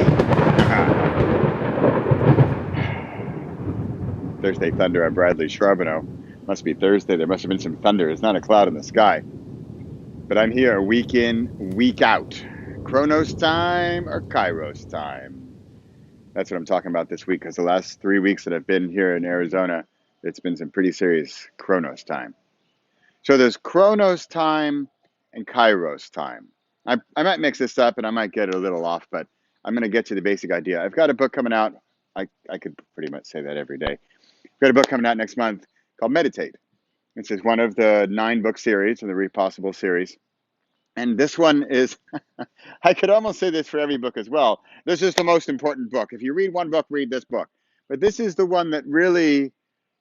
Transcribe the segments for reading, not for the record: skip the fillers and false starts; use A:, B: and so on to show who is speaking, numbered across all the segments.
A: Thursday. Thursday Thunder. I'm Bradley Charbonneau. Must be Thursday. There must have been some thunder. There's not a cloud in the sky. But I'm here week in, week out. Kronos time or Kairos time? That's what I'm talking about this week, because the last 3 weeks that I've been here in Arizona, it's been some pretty serious Kronos time. So there's Kronos time and Kairos time. I might mix this up and I might get it a little off, but I'm going to get to the basic idea. I've got a book coming out. I could pretty much say that every day. I've got a book coming out next month called Meditate. This is one of the 9 book series of the Read Possible series. And this one is, I could almost say this for every book as well. This is the most important book. If you read one book, read this book. But this is the one that really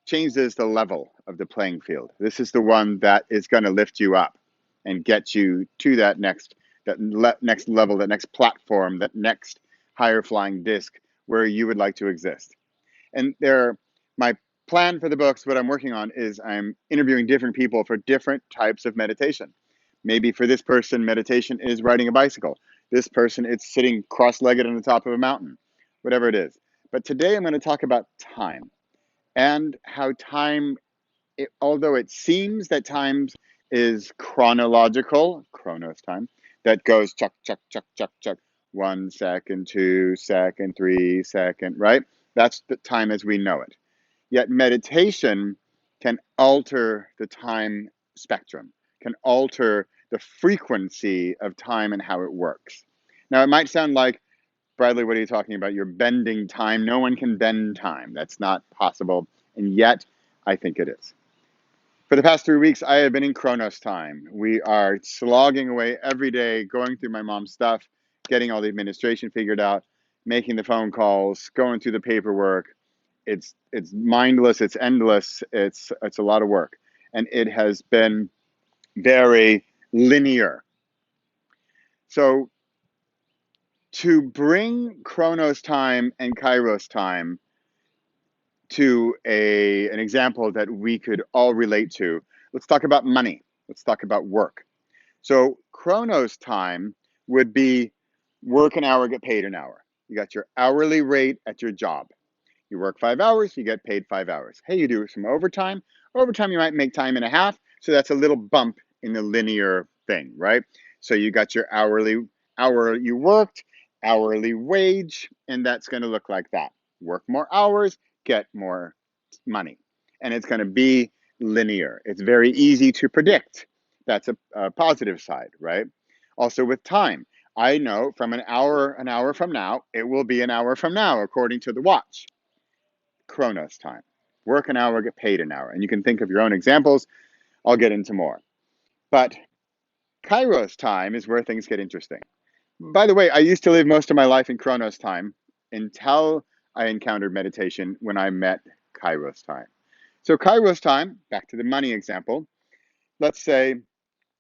A: changes the level of the playing field. This is the one that is going to lift you up and get you to that next level, that next platform, that next higher flying disc where you would like to exist. And my plan for the books, what I'm working on is I'm interviewing different people for different types of meditation. Maybe for this person, meditation is riding a bicycle. This person, it's sitting cross-legged on the top of a mountain, whatever it is. But today I'm going to talk about time and how time, although it seems that time is chronological, Kronos time, that goes chuck, chuck, chuck, chuck, chuck, 1 second, 2 second, 3 second, right? That's the time as we know it. Yet meditation can alter the time spectrum, can alter the frequency of time and how it works. Now, it might sound like, Bradley, what are you talking about? You're bending time. No one can bend time. That's not possible. And yet, I think it is. For the past 3 weeks, I have been in Kronos time. We are slogging away every day, going through my mom's stuff, getting all the administration figured out, making the phone calls, going through the paperwork. It's mindless, it's endless, it's a lot of work. And it has been very linear. So to bring Kronos time and Kairos time to an example that we could all relate to, let's talk about money. Let's talk about work. So Kronos time would be work an hour, get paid an hour. You got your hourly rate at your job. You work 5 hours, you get paid 5 hours. Hey, you do some overtime. Overtime, you might make time and a half. So that's a little bump in the linear thing, right? So you got your hour you worked, hourly wage, and that's going to look like that. Work more hours, get more money. And it's going to be linear. It's very easy to predict. That's a positive side, right? Also with time, I know from an hour from now, it will be an hour from now, according to the watch. Kronos time. Work an hour, get paid an hour. And you can think of your own examples. I'll get into more. But Kairos time is where things get interesting. By the way, I used to live most of my life in Kronos time until I encountered meditation when I met Kairos time. So Kairos time, back to the money example, let's say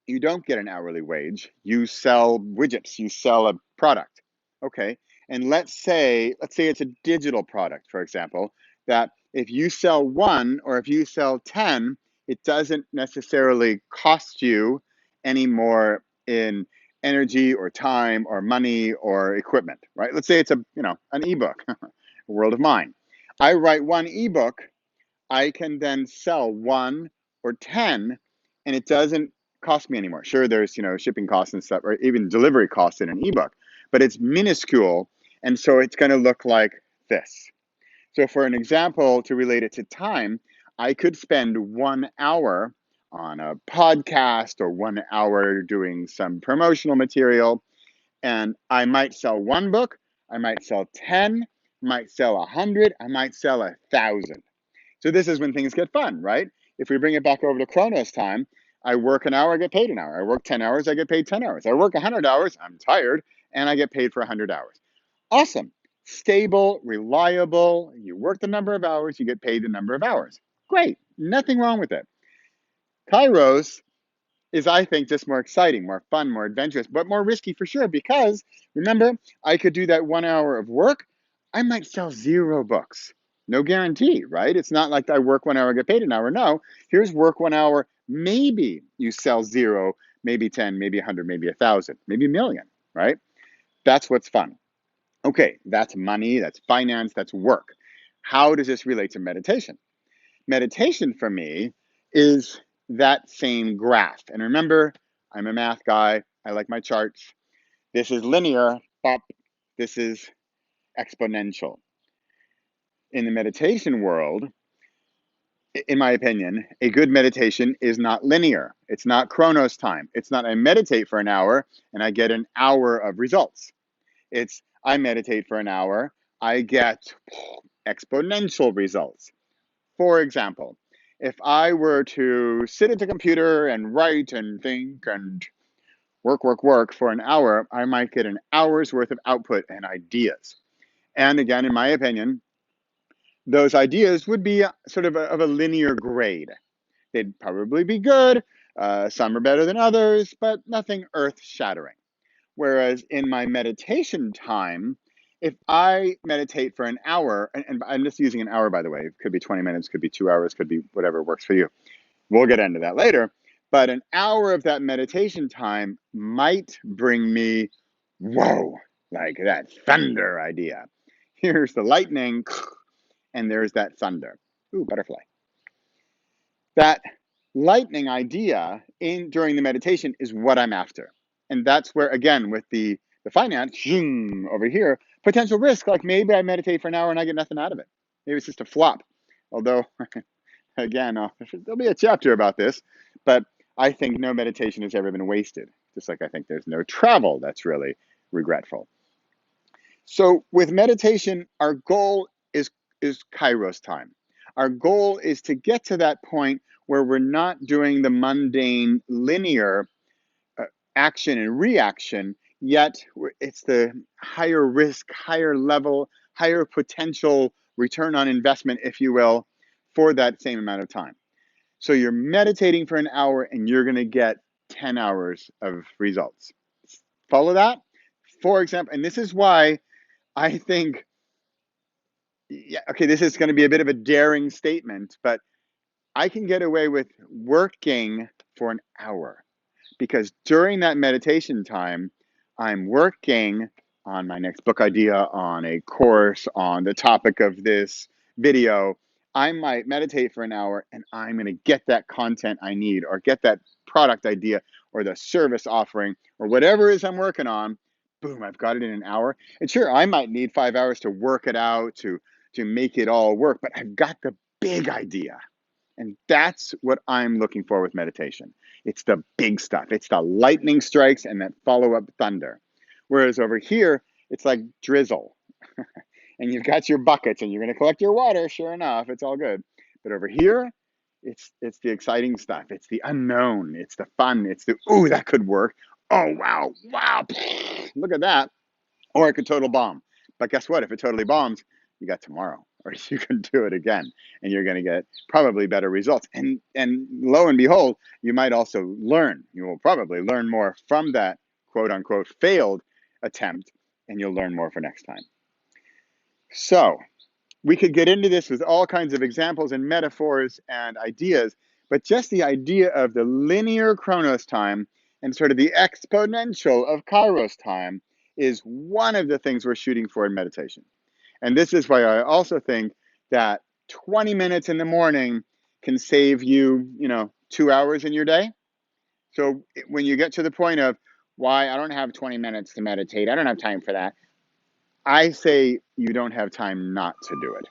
A: you don't get an hourly wage, you sell widgets, you sell a product. Okay, and let's say it's a digital product, for example, that if you sell 1 or if you sell 10, it doesn't necessarily cost you any more in energy or time or money or equipment, right? Let's say it's an ebook, a world of mine. I write 1 ebook, I can then sell 1 or 10, and it doesn't cost me anymore. Sure, there's shipping costs and stuff, or even delivery costs in an ebook, but it's minuscule, and so it's going to look like this. So for an example to relate it to time, I could spend 1 hour on a podcast or 1 hour doing some promotional material, and I might sell 1 book, I might sell 10, I might sell 100, I might sell 1,000. So this is when things get fun, right? If we bring it back over to Kronos time, I work an hour, I get paid an hour. I work 10 hours, I get paid 10 hours. I work 100 hours, I'm tired, and I get paid for 100 hours. Awesome. Stable, reliable. You work the number of hours, you get paid the number of hours. Great. Nothing wrong with it. Kairos is, I think, just more exciting, more fun, more adventurous, but more risky for sure, because remember, I could do that 1 hour of work. I might sell 0 books. No guarantee, right? It's not like I work 1 hour, get paid an hour. No, here's work 1 hour. Maybe you sell 0, maybe 10, maybe 100, maybe 1,000, maybe 1,000,000, right? That's what's fun. Okay, that's money, that's finance, that's work. How does this relate to meditation? Meditation for me is that same graph. And remember, I'm a math guy. I like my charts. This is linear, pop. This is exponential. In the meditation world, in my opinion, a good meditation is not linear. It's not Kronos time. It's not I meditate for an hour and I get an hour of results. It's I meditate for an hour, I get exponential results. For example, if I were to sit at the computer and write and think and work for an hour, I might get an hour's worth of output and ideas. And again, in my opinion, those ideas would be sort of a linear grade. They'd probably be good. Some are better than others, but nothing earth shattering. Whereas in my meditation time, if I meditate for an hour, and I'm just using an hour, by the way, it could be 20 minutes, could be 2 hours, could be whatever works for you. We'll get into that later. But an hour of that meditation time might bring me, whoa, like that thunder idea. Here's the lightning, and there's that thunder. Ooh, butterfly. That lightning idea during the meditation is what I'm after. And that's where, again, with the finance, over here, potential risk, like maybe I meditate for an hour and I get nothing out of it. Maybe it's just a flop. Although, again, there'll be a chapter about this, but I think no meditation has ever been wasted. Just like I think there's no travel that's really regretful. So with meditation, our goal is Kairos time. Our goal is to get to that point where we're not doing the mundane linear action and reaction, yet it's the higher risk, higher level, higher potential return on investment, if you will, for that same amount of time. So you're meditating for an hour and you're going to get 10 hours of results. Follow that? For example, and this is why I think, yeah, okay, this is going to be a bit of a daring statement, but I can get away with working for an hour because during that meditation time, I'm working on my next book idea, on a course, on the topic of this video. I might meditate for an hour and I'm going to get that content I need or get that product idea or the service offering or whatever it is I'm working on. Boom, I've got it in an hour. And sure, I might need 5 hours to work it out, to make it all work, but I've got the big idea. And that's what I'm looking for with meditation. It's the big stuff. It's the lightning strikes and that follow-up thunder. Whereas over here, it's like drizzle. And you've got your buckets and you're going to collect your water, sure enough, it's all good. But over here, it's the exciting stuff. It's the unknown. It's the fun. It's the, ooh, that could work. Oh, wow, look at that. Or it could total bomb. But guess what? If it totally bombs, you got tomorrow, or you can do it again, and you're going to get probably better results. And lo and behold, you might also learn. You will probably learn more from that quote unquote failed attempt, and you'll learn more for next time. So we could get into this with all kinds of examples and metaphors and ideas, but just the idea of the linear Kronos time and sort of the exponential of Kairos time is one of the things we're shooting for in meditation. And this is why I also think that 20 minutes in the morning can save you, 2 hours in your day. So when you get to the point of why I don't have 20 minutes to meditate, I don't have time for that, I say you don't have time not to do it.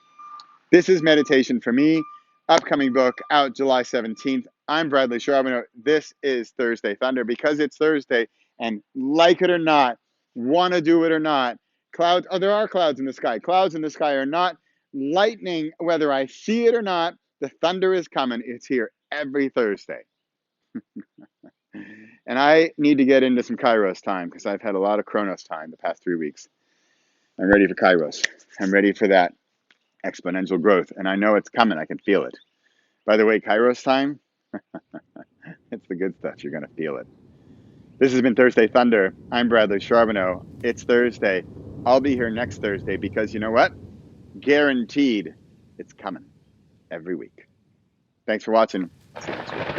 A: This is meditation for me. Upcoming book out July 17th. I'm Bradley Charbonneau. This is Thursday Thunder because it's Thursday, and like it or not, want to do it or not, clouds, there are clouds in the sky. Clouds in the sky are not lightning, whether I see it or not. The thunder is coming. It's here every Thursday. And I need to get into some Kairos time because I've had a lot of Kronos time the past 3 weeks. I'm ready for Kairos. I'm ready for that exponential growth. And I know it's coming. I can feel it. By the way, Kairos time, it's the good stuff. You're going to feel it. This has been Thursday Thunder. I'm Bradley Charbonneau. It's Thursday. I'll be here next Thursday because you know what? Guaranteed it's coming every week. Thanks for watching. See you next week.